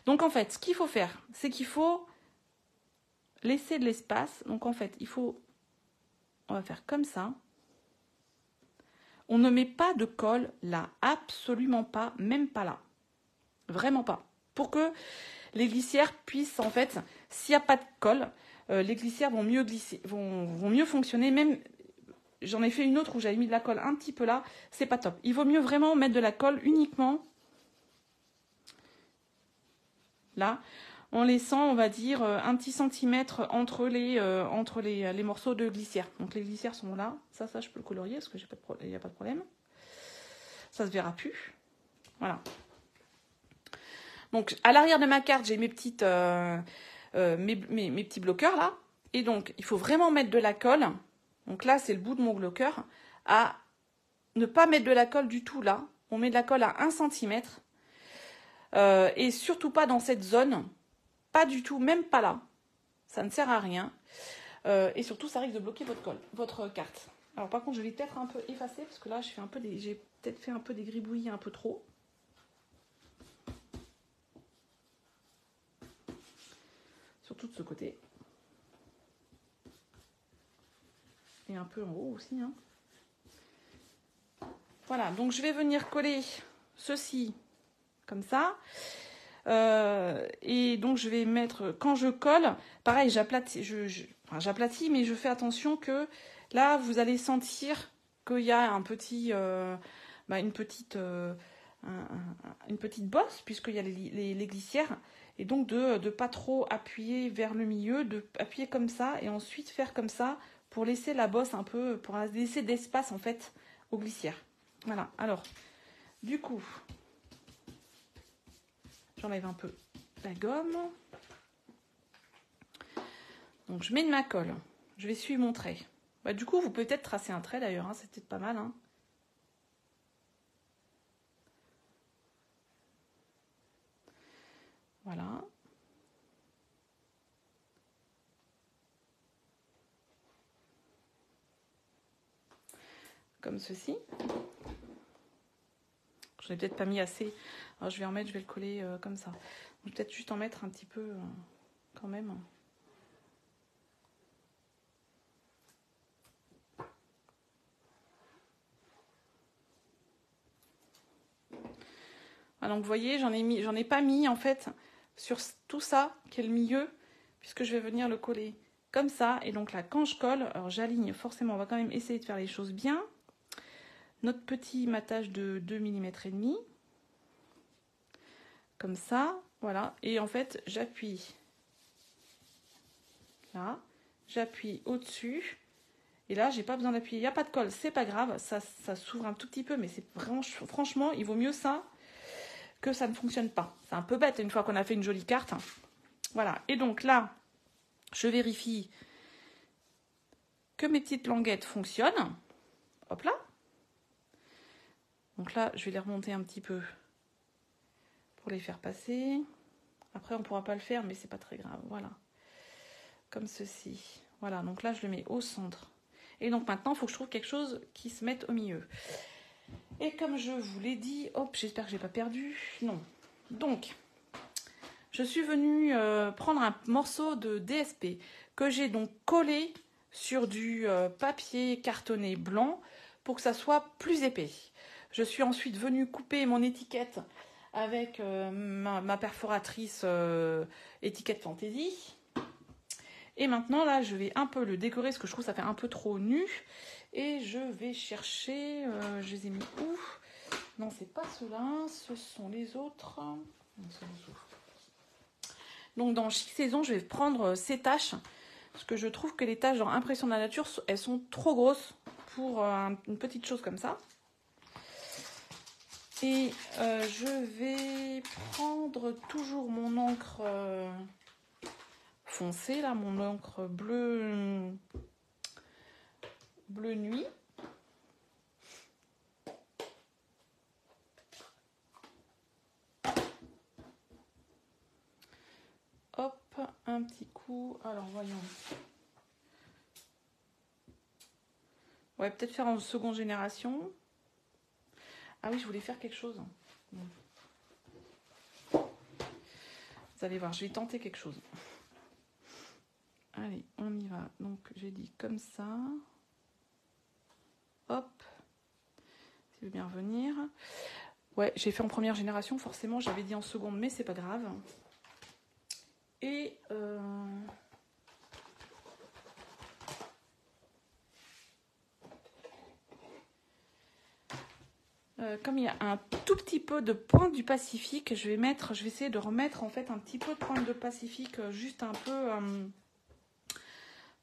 Donc en fait, ce qu'il faut faire, c'est qu'il faut laisser de l'espace. Donc en fait, on va faire comme ça. On ne met pas de colle là, absolument pas, même pas là. Vraiment pas. Pour que les glissières puissent, en fait, s'il n'y a pas de colle, les glissières vont mieux glisser, vont mieux fonctionner. Même, j'en ai fait une autre où j'avais mis de la colle un petit peu là, c'est pas top. Il vaut mieux vraiment mettre de la colle uniquement là, en laissant, on va dire, un petit centimètre entre les morceaux de glissière. Donc les glissières sont là. Ça, je peux le colorier parce que il n'y a pas de problème. Ça se verra plus. Voilà. Donc à l'arrière de ma carte, j'ai mes petits bloqueurs là. Et donc, il faut vraiment mettre de la colle. Donc là, c'est le bout de mon bloqueur. À ne pas mettre de la colle du tout là. On met de la colle à 1 cm. Et surtout pas dans cette zone. Pas du tout, même pas là. Ça ne sert à rien. Et surtout, ça risque de bloquer votre carte. Alors par contre, je vais peut-être un peu effacer parce que là, j'ai peut-être fait un peu des gribouillis un peu trop. Surtout de ce côté. Et un peu en haut aussi. Hein. Voilà, donc je vais venir coller ceci comme ça. Et donc je vais mettre, quand je colle, pareil, j'aplatis, mais je fais attention que là, vous allez sentir qu'il y a une petite bosse, puisqu'il y a les glissières. Et donc de pas trop appuyer vers le milieu, de appuyer comme ça et ensuite faire comme ça pour laisser la bosse un peu, pour laisser d'espace en fait aux glissières. Voilà, alors, du coup, j'enlève un peu la gomme. Donc, je mets de ma colle. Je vais suivre mon trait. Bah, du coup, vous pouvez peut-être tracer un trait d'ailleurs, hein, c'est peut-être pas mal. Hein. Voilà. Comme ceci. Je n'ai peut-être pas mis assez. Alors, je vais en mettre, je vais le coller comme ça. Je vais peut-être juste en mettre un petit peu quand même. Ah, donc vous voyez, j'en ai pas mis en fait sur tout ça qui est le milieu, puisque je vais venir le coller comme ça. Et donc là, quand je colle, alors j'aligne forcément, on va quand même essayer de faire les choses bien. Notre petit matage de 2 mm et demi, comme ça, voilà. Et en fait, j'appuie là, j'appuie au-dessus. Et là, j'ai pas besoin d'appuyer. Il n'y a pas de colle, c'est pas grave. Ça s'ouvre un tout petit peu, mais c'est franchement, il vaut mieux ça que ça ne fonctionne pas. C'est un peu bête une fois qu'on a fait une jolie carte. Voilà. Et donc là, je vérifie que mes petites languettes fonctionnent. Hop là. Donc là, je vais les remonter un petit peu pour les faire passer. Après, on ne pourra pas le faire, mais c'est pas très grave. Voilà. Comme ceci. Voilà. Donc là, je le mets au centre. Et donc maintenant, il faut que je trouve quelque chose qui se mette au milieu. Et comme je vous l'ai dit, hop, j'espère que je n'ai pas perdu. Non. Donc, je suis venue prendre un morceau de DSP que j'ai donc collé sur du papier cartonné blanc pour que ça soit plus épais. Je suis ensuite venue couper mon étiquette avec ma perforatrice étiquette Fantaisie. Et maintenant, là, je vais un peu le décorer parce que je trouve que ça fait un peu trop nu. Et je vais chercher... je les ai mis où? Non, c'est pas ceux-là, ce sont les autres. Donc, dans Chic Saison, je vais prendre ces taches. Parce que je trouve que les taches dans Impression de la nature, elles sont trop grosses pour une petite chose comme ça. Et je vais prendre toujours mon encre foncée, là, mon encre bleu nuit. Hop, un petit coup. Alors, voyons. Ouais, peut-être faire en seconde génération. Ah oui, je voulais faire quelque chose. Vous allez voir, je vais tenter quelque chose. Allez, on y va. Donc, j'ai dit comme ça. Hop. Si veut bien revenir. Ouais, j'ai fait en première génération, forcément, j'avais dit en seconde, mais c'est pas grave. Et comme il y a un tout petit peu de pointe du Pacifique, je vais essayer de remettre en fait un petit peu de pointe de Pacifique, juste un peu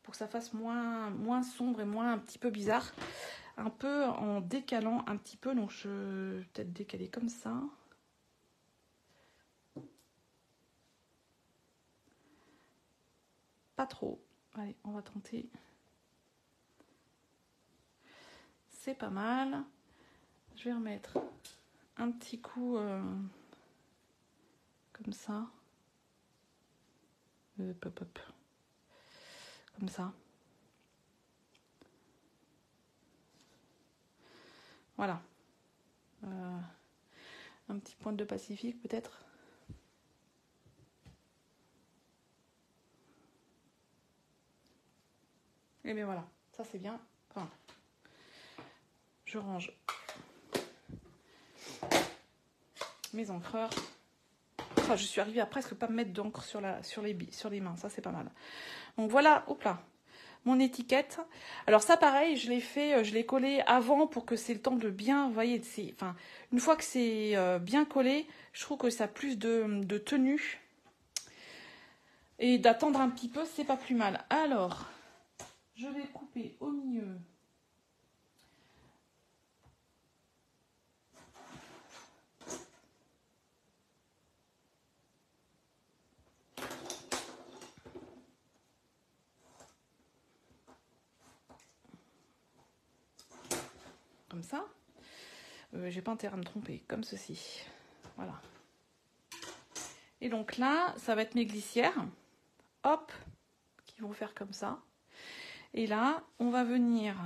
pour que ça fasse moins sombre et moins un petit peu bizarre. Un peu en décalant un petit peu, donc je vais peut-être décaler comme ça. Pas trop. Allez, on va tenter. C'est pas mal. Je vais remettre un petit coup comme ça. Hop, hop, hop. Comme ça. Voilà. Un petit point de Pacifique peut-être. Et bien voilà, ça c'est bien. Enfin, je range mes encreurs. Enfin, je suis arrivée à presque pas me mettre d'encre sur les mains, ça c'est pas mal. Donc voilà, hop là, mon étiquette. Alors ça pareil, je l'ai collé avant pour que c'est le temps de bien, vous voyez, enfin, une fois que c'est bien collé, je trouve que ça a plus de tenue. Et d'attendre un petit peu, c'est pas plus mal. Alors, je vais couper au milieu. Comme ça. J'ai pas intérêt à me tromper, comme ceci. Voilà. Et donc là, ça va être mes glissières. Hop, qui vont faire comme ça. Et là, on va venir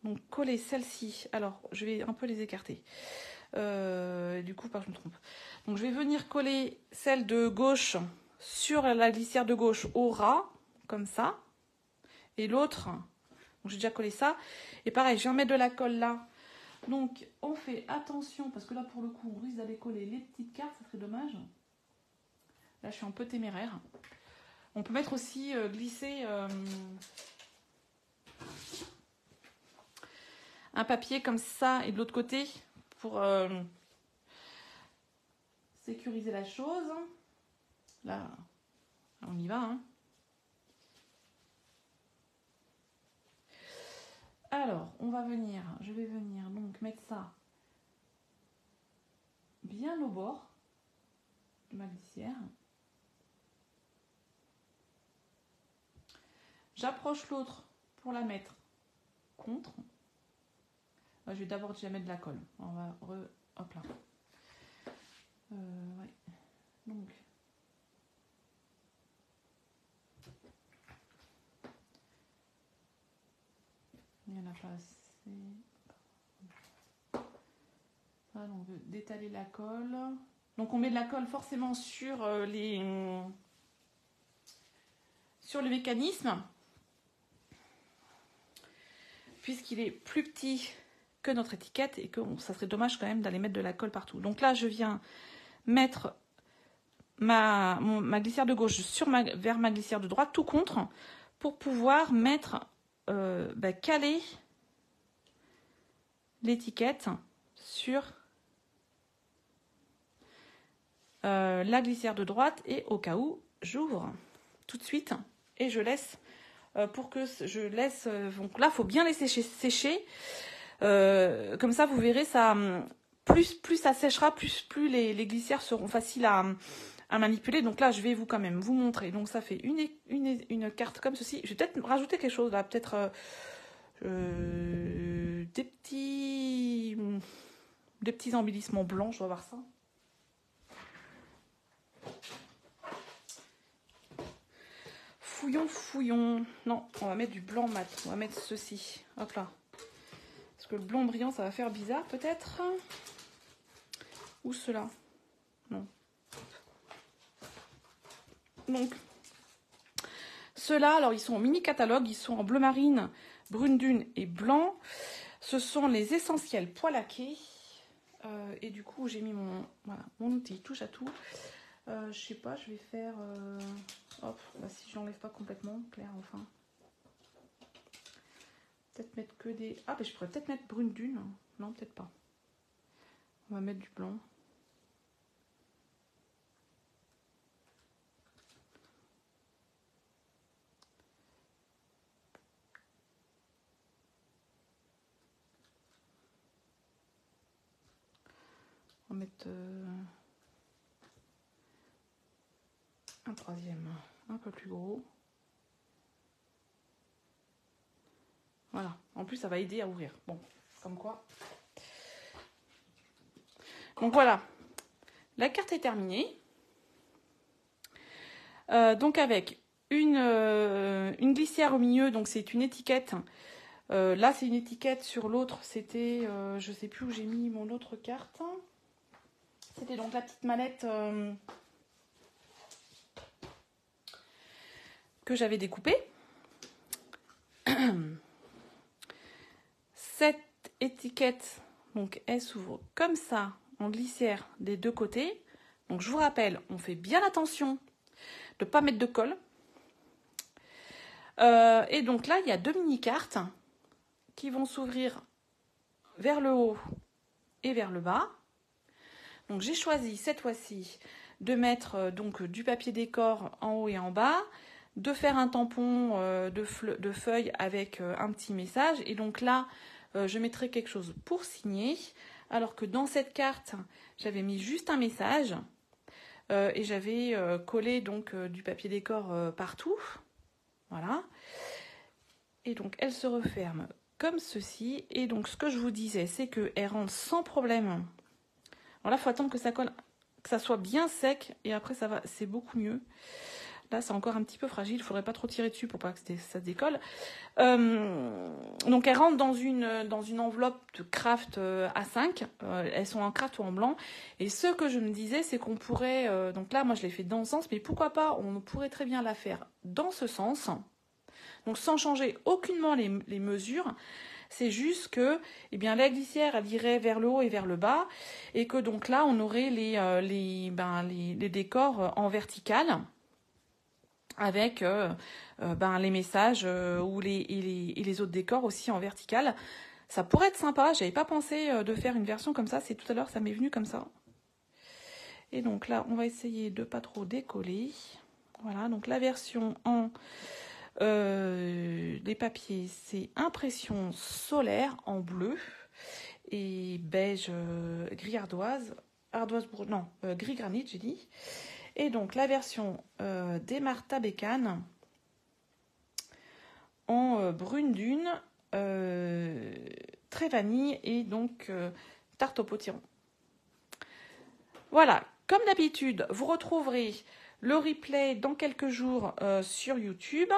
donc coller celle-ci. Alors, je vais un peu les écarter. Du coup, je me trompe. Donc, je vais venir coller celle de gauche sur la glissière de gauche au ras, comme ça. Et l'autre, j'ai déjà collé ça. Et pareil, je vais remettre de la colle là. Donc, on fait attention, parce que là, pour le coup, on risque d'aller coller les petites cartes, ça serait dommage. Là, je suis un peu téméraire. On peut mettre aussi glisser un papier comme ça et de l'autre côté pour sécuriser la chose. Là, on y va. Hein. Alors, je vais venir donc mettre ça bien au bord de ma glissière. J'approche l'autre pour la mettre contre. Je vais d'abord déjà mettre de la colle. On va hop là. Ouais. Donc. Il n'y en a pas assez. Voilà, on veut détaler la colle. Donc on met de la colle forcément sur le mécanisme. Puisqu'il est plus petit que notre étiquette et que ça serait dommage quand même d'aller mettre de la colle partout. Donc là, je viens mettre ma glissière de gauche vers ma glissière de droite, tout contre, pour pouvoir mettre, caler l'étiquette sur la glissière de droite et au cas où, j'ouvre tout de suite et je laisse donc là, il faut bien laisser sécher. Comme ça, vous verrez, ça, plus ça séchera, plus les glissières seront faciles à manipuler. Donc là, je vais quand même vous montrer. Donc ça fait une carte comme ceci. Je vais peut-être rajouter quelque chose là, peut-être des petits embellissements blancs. Je dois voir ça. Fouillons. Non, on va mettre du blanc mat. On va mettre ceci. Hop là. Parce que le blanc brillant, ça va faire bizarre peut-être. Ou cela. Non. Donc, Ceux-là, alors ils sont en mini catalogue, ils sont en bleu marine, brune dune et blanc. Ce sont les essentiels pois laqués. Et du coup, j'ai mis mon outil touche à tout. Je sais pas, je vais faire... hop, bah, si je l'enlève pas complètement, Claire, enfin. Peut-être mettre que des... Ah, mais je pourrais peut-être mettre brune dune. Non, peut-être pas. On va mettre du blanc. On va mettre un troisième, un peu plus gros. Voilà. En plus, ça va aider à ouvrir. Bon, comme quoi. Donc voilà. La carte est terminée. Donc avec une glissière au milieu, donc c'est une étiquette. Là, c'est une étiquette. Sur l'autre, c'était... je sais plus où j'ai mis mon autre carte. C'était donc la petite mallette que j'avais découpée. Cette étiquette, donc, elle s'ouvre comme ça, en glissière des deux côtés. Donc, je vous rappelle, on fait bien attention de ne pas mettre de colle. Et donc là, il y a deux mini-cartes qui vont s'ouvrir vers le haut et vers le bas. Donc, j'ai choisi cette fois-ci de mettre donc du papier décor en haut et en bas, de faire un tampon de feuilles avec un petit message. Et donc là, je mettrai quelque chose pour signer. Alors que dans cette carte, j'avais mis juste un message et j'avais collé donc du papier décor partout. Voilà. Et donc, elle se referme comme ceci. Et donc, ce que je vous disais, c'est qu'elle rentre sans problème. Alors là, il faut attendre que ça colle, que ça soit bien sec. Et après, ça va, c'est beaucoup mieux. Là, c'est encore un petit peu fragile. Il ne faudrait pas trop tirer dessus pour pas que ça décolle. Donc, elles rentrent dans une enveloppe de craft A5. Elles sont en craft ou en blanc. Et ce que je me disais, c'est qu'on pourrait... donc là, moi, je l'ai fait dans ce sens. Mais pourquoi pas, on pourrait très bien la faire dans ce sens. Donc, sans changer aucunement les mesures. C'est juste que eh bien, la glissière, elle irait vers le haut et vers le bas. Et que donc là, on aurait les décors en vertical. Avec les messages ou les autres décors aussi en vertical. Ça pourrait être sympa. J'avais pas pensé de faire une version comme ça. C'est tout à l'heure, ça m'est venu comme ça. Et donc là, on va essayer de pas trop décoller. Voilà, donc la version en des papiers, c'est impression solaire en bleu et beige gris ardoise gris granit, j'ai dit. Et donc la version des Martha Bécane en brune dune, très vanille et donc tarte au potiron. Voilà, comme d'habitude, vous retrouverez le replay dans quelques jours sur YouTube.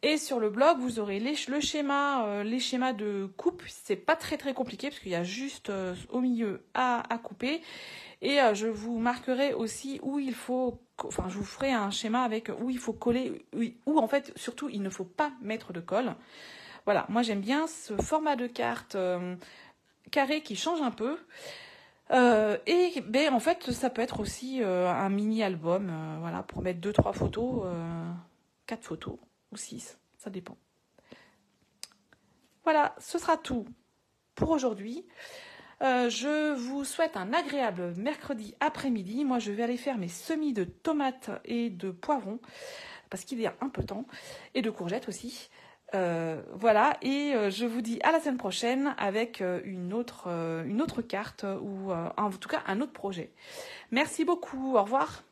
Et sur le blog, vous aurez les schémas de coupe. C'est pas très compliqué parce qu'il y a juste au milieu à couper. Et je vous marquerai aussi où il faut... Enfin, je vous ferai un schéma avec où il faut coller, où en fait, surtout, il ne faut pas mettre de colle. Voilà, moi j'aime bien ce format de carte carré qui change un peu. Et ben, en fait, ça peut être aussi un mini-album, voilà, pour mettre 2-3 photos, 4 photos ou 6, ça dépend. Voilà, ce sera tout pour aujourd'hui. Je vous souhaite un agréable mercredi après-midi. Moi, je vais aller faire mes semis de tomates et de poivrons, parce qu'il y a un peu de temps, et de courgettes aussi. Voilà, et je vous dis à la semaine prochaine avec une autre carte ou en tout cas un autre projet. Merci beaucoup, au revoir.